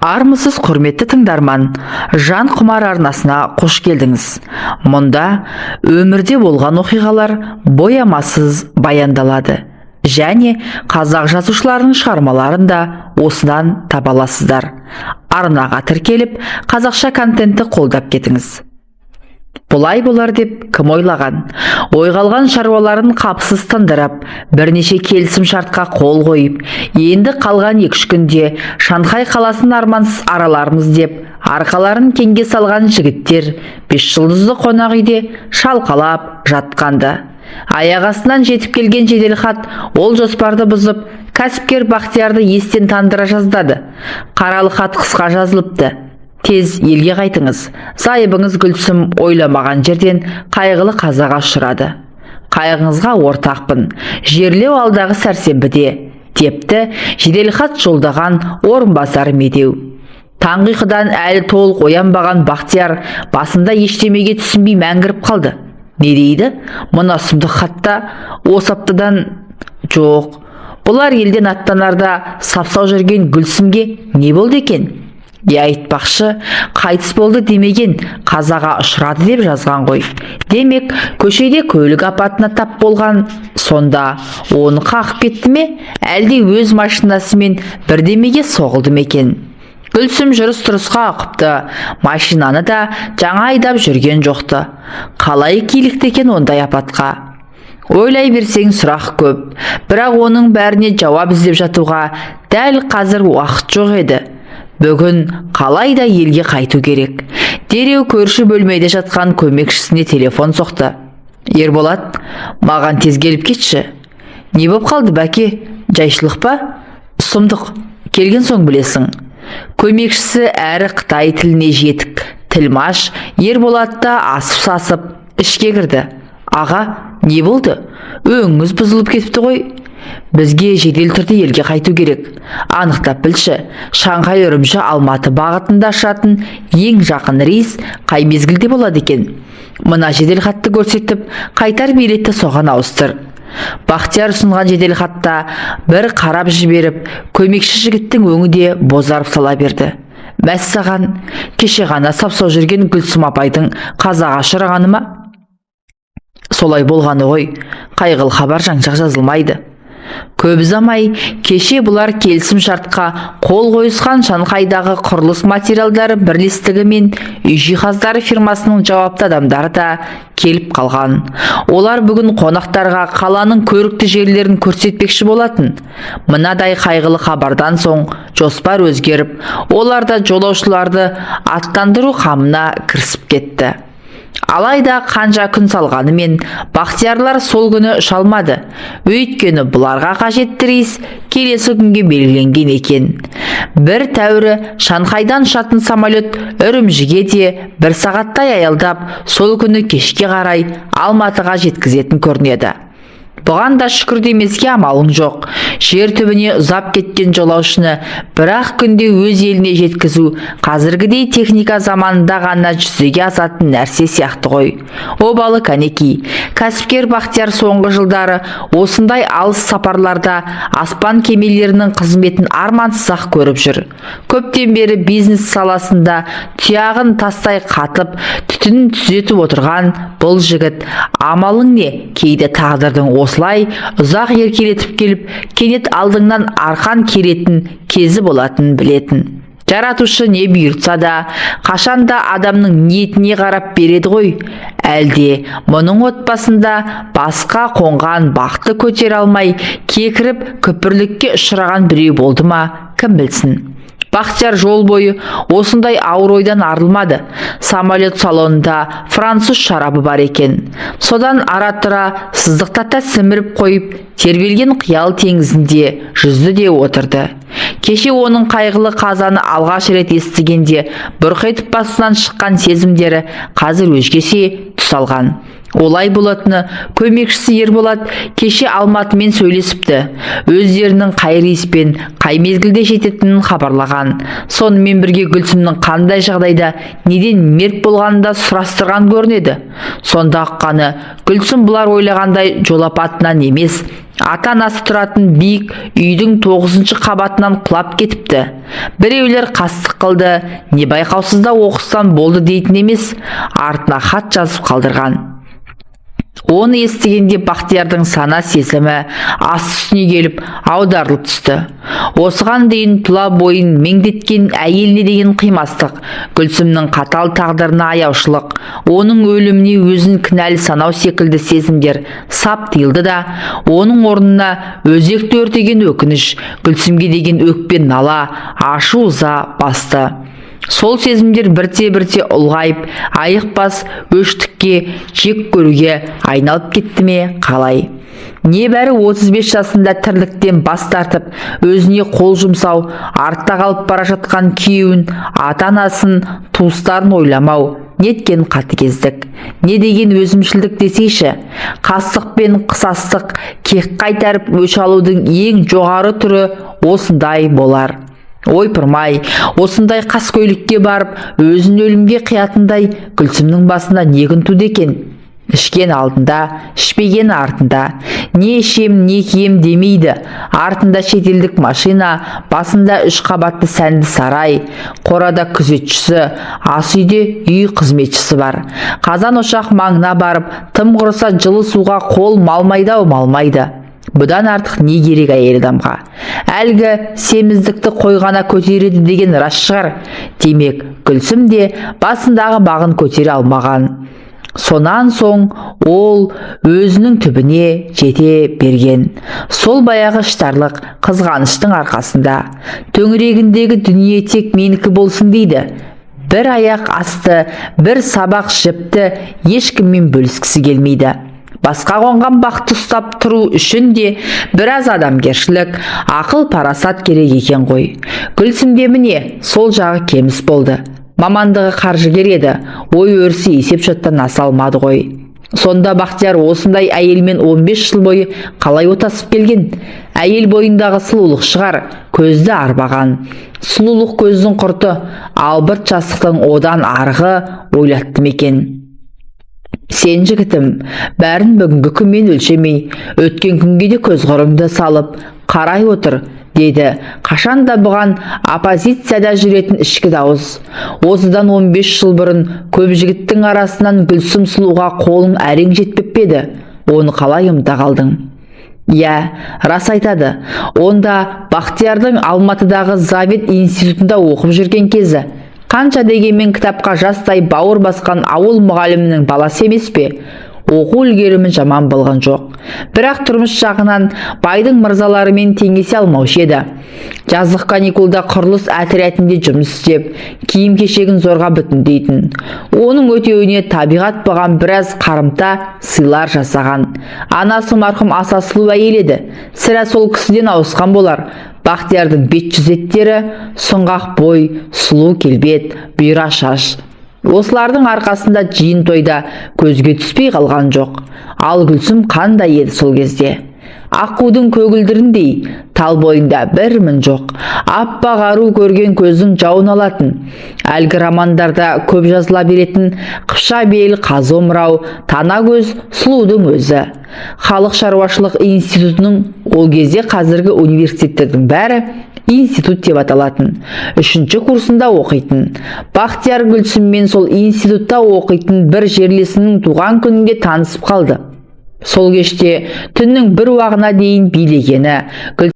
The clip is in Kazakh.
Армысыз құрметті тыңдарман, жан құмар арнасына қош келдіңіз. Мұнда өмірде болған оқиғалар боямасыз баяндалады. Және қазақ жазушыларының шығармаларын да осыдан таба аласыздар. Арнаға тіркеліп, қазақша контентті қолдап кетіңіз. Бұлай болар деп кім ойлаған? Ойғалған шаруаларын қапсыз тындырып, бірнеше келісім шартқа қол қойып, енді қалған 2-3 күнде Шанхай қаласын армансыз аралармыз деп, арқаларын кеңге салған жігіттер 5 жұлдызды қонақ үйде шалқалап жатқанды. Аяқ астынан жетіп келген жеделхат ол жоспарды бұзып, кәсіпкер Бақтиярды естен тандыра жаздады. Қаралы хат қысқа жазылыпты. Тез елге қайтыңыз. Сайыбыңыз Гүлсім ойламаған жерден қайғылы қазаға ұшырады. Қайғыңызға ортақпын. Жерлеу алдағы сәрсенбіде, депті жеделхат жолдаған орынбасары Медеу. Таңғы ұйқыдан әлі толық оянбаған Бақтияр басында ештемеге түсінбей мәңгіріп қалды. Не дейді? Мына сұмдық хатта осы аптадан жоқ. Бұлар елден аттанарда сапсау жүрген Гүлсімге не болды екен? Айтпақшы, қайтыс болды демеген, қазаға ұшырады деп жазған ғой. Демек, көшеде көлік апатына тап болған. Сонда оны қақып кетті ме? Әлде өз машинасымен бірдемеге соғылды ма екен? Гүлсім жүріс-тұрысқа ақыпты, машинаны да жаңа айдап жүрген жоқты. Қалай килікті екен ондай апатқа? Ойлай берсең сұрақ көп, бірақ оның бәріне жауап іздеп жатуға дәл қазір уақыт жоқ еді. Бүгін қалайда елге қайту керек. Дереу көрші бөлмеде жатқан көмекшісіне телефон соқты. Ерболат, маған тез келіп кетші. Не боп қалды бәке? Жайшылық па? Сұмдық, келген соң білесің. Көмекшісі әрі Қытай тіліне жетік тілмаш Ерболатты асып-сасып ішке кірді. Аға, не болды? Өңіңіз бұзылып кетіпті ғой. Бізге жедел түрде елге қайту керек. Анықтап білші, Шанхай Үрімші Алматы бағытында ұшатын ең жақын рейс қай мезгілде болады екен? Мына жедел хатты көрсетіп, қайтар билетті соған ауыстыр. Бақтияр ұсынған жедел хатта бір қарап жіберіп, көмекші жігіттің өңі де бозарып сала берді. Мәссаған, кеше ғана сапсау жүрген Гүлсім апайдың қазаға ұшырағаны ма? Солай болғаны ғой, қайғылы хабар жаңжақ жазылмайды. Көп ұзамай кеше бұлар келісім шартқа қол қойысқан Шанхайдағы құрылыс материалдары бірлестігі мен үй жиһаздары фирмасының жауапты адамдары да келіп қалған. Олар бүгін қонақтарға қаланың көрікті жерлерін көрсетпекші болатын. Мынадай қайғылы хабардан соң жоспар өзгеріп, олар да жолаушыларды аттандыру қамына кірісіп кетті. Алайда қанша күн салғанымен Бақтиярлар сол күні ұша алмады. Өйткені бұларға қажетті рейс келесі күнге белгіленген екен. Бір тәуірі Шанхайдан ұшатын самолет Үрімжіге де 1 сағаттай аялдап, сол күні кешке қарай Алматыға жеткізетін көрінеді. Бұған да шүкір демеске амалың жоқ. Жер түбіне ұзап кеткен жолаушыны бір-ақ күнде өз еліне жеткізу қазіргідей техника заманында ғана жүзеге асатын нәрсе сияқты ғой. Обалы кәнеки. Кәсіпкер Бақтияр соңғы жылдары осындай алыс сапарларда аспан кемелерінің қызметін армансыз-ақ көріп жүр. Көптен бері бизнес саласында тұяғын тастай қатып, түтінін түзетіп отырған бұл жігіт амалың не? Кейде тағдырдың осылай ұзақ еркелетіп келіп, кенет алдыңнан арқан керетін кезі болатын білетін. Жаратушы не бұйыртса да, қашанда адамның ниетіне қарап береді ғой. Әлде мұның отбасында басқа қонған бақты көтер алмай, кекіріп күпірлікке ұшыраған біреу болды ма, кім білсін. Бақтияр жол бойы осындай ауыр ойдан арылмады. Самолет салонында француз шарабы бар екен. Содан ара-тұра сыздықтата сіміріп қойып, тербелген қиял теңізінде жүзді де отырды. Кеше оның қайғылы қазаны алғаш рет естігенде бұрқ етіп басынан шыққан сезімдері қазір өзгеше түс алған. Олай болатыны көмекшісі Ерболат кеше Алматымен сөйлесіпті. Өздерінің қай рейспен, қай мезгілде жететінін хабарлаған. Сонымен бірге Гүлсімнің қандай жағдайда, неден мерт болғанын да сұрастырған көрінеді. Сонда аққаны Гүлсім бұлар ойлағандай жол апатынан емес, ата-анасы тұратын биік үйдің 9-шы қабатынан құлап кетіпті. Біреулер қастық қылды, не байқаусызда оқыстан болды дейтін емес, артына хат жазып қалдырған. Оны естігенде Бақтиярдың сана сезімі ас үстіне келіп аударылып түсті. Осыған дейін тұла бойын меңдеткен әйеліне деген қимастық, Гүлсімнің қатал тағдырына аяушылық, оның өліміне өзін кінәлі санау секілді сезімдер сап тыйылды да, оның орнына өзекті өртеген өкініш, Гүлсімге деген өкпе нала, ашу ыза басты. Сол сезімдер бірте-бірте ұлғайып, айықпас өштікке, жек көруге айналып кетті ме қалай? Небәрі 35 жасында тірліктен бас тартып, өзіне қол жұмсау, артта қалып бара жатқан күйеуін, ата-анасын, туыстарын ойламау, неткен қатыгездік, не деген өзімшілдік десейші. Қастық пен қысастық, кек қайтарып өш алудың ең жоғары түрі осындай болар. Ойпырмай, осындай қаскөйлікке барып, өзін өлімге қиятындай Гүлсімнің басына не күн туды екен? Ішкен алдында, ішпеген артында, не ішем, не кием демейді. Артында шетелдік машина, басында 3 қабатты сәнді сарай, қорада күзетшісі, ас үйде үй қызметшісі бар. Қазан ошақ маңына барып, тым құрыса жылы суға қол малмайды. Бұдан артық не керек әйел адамға? Әлгі семіздікті қойғана көтереді деген рас шығар. Демек, Гүлсім де басындағы бағын көтере алмаған. Сонан соң ол өзінің түбіне жете берген. Сол баяғы іштарлық, қызғаныштың арқасында. Төңірегіндегі дүние тек менікі болсын дейді. Бір аяқ асты, бір сабақ жіпті ешкіммен бөліскісі келмейді. Басқа қонған бақты ұстап тұру үшін де біраз адамгершілік, ақыл парасат керек екен ғой. Гүлсімде міне сол жағы кеміс болды. Мамандығы қаржыгер еді, ой өрісі есеп шоттан аса алмады ғой. Сонда Бақтияр осындай әйелмен 15 жыл бойы қалай отасып келген? Әйел бойындағы сұлулық шығар, көзді арбаған. Сұлулық көздің құрты, албырт жастықтың одан арғы ойлаттым екен. Сен жігітім, бәрін бүгінгі күнмен өлшемей, өткен күнге де көз құрыңды салып, қарай отыр, деді. Қашанда бұған оппозицияда жүретін ішкі дауыс. Осыдан 15 жыл бұрын көп жігіттің арасынан Гүлсім сұлуға қолың әрең жетпеп еді. Оны қалай ұмыта қалдың? Иә, рас айтады. Онда Бақтиярдың Алматыдағы Завет институтында оқып жүрген кезі. Қанша дегенмен кітапқа жастай бауыр басқан ауыл мұғалімінің баласы емес пе? Оқу үлгерімі жаман болған жоқ. Бірақ тұрмыс жағынан байдың мырзаларымен теңесе алмаушы еді. Жаздық каникулда құрылыс отрядында жұмыс істеп, киім-кешегін зорға бүтіндейтін. Оның өтеуіне табиғат бұған біраз қарымта сыйлар жасаған. Анасы марқұм аса сұлу әйел еді. Сірә сол кісіден ауысқан болар. Бақтиярдың бет жүзеттері, сұңғақ бой, сұлу келбет, бұйра шаш. Осылардың арқасында жиын тойда көзге түспей қалған жоқ. Ал Гүлсім қандай еді сол кезде? Аққудың көгілдіріндей, тал бойында бір мін жоқ. Аппақ ару көрген көздің жауын алатын. Әлгі романдарда көп жазыла беретін қыпша бел, қазы омырау, тана көз сұлудың өзі. Халық шаруашылық институтының, ол кезде қазіргі университеттердің бәрі институт деп аталатын, 3-ші курсында оқитын. Бақтияр Гүлсіммен сол институтта оқитын бір жерлесінің туған күнінде танысып қалды. Сол кеште түннің бір уағына дейін билегені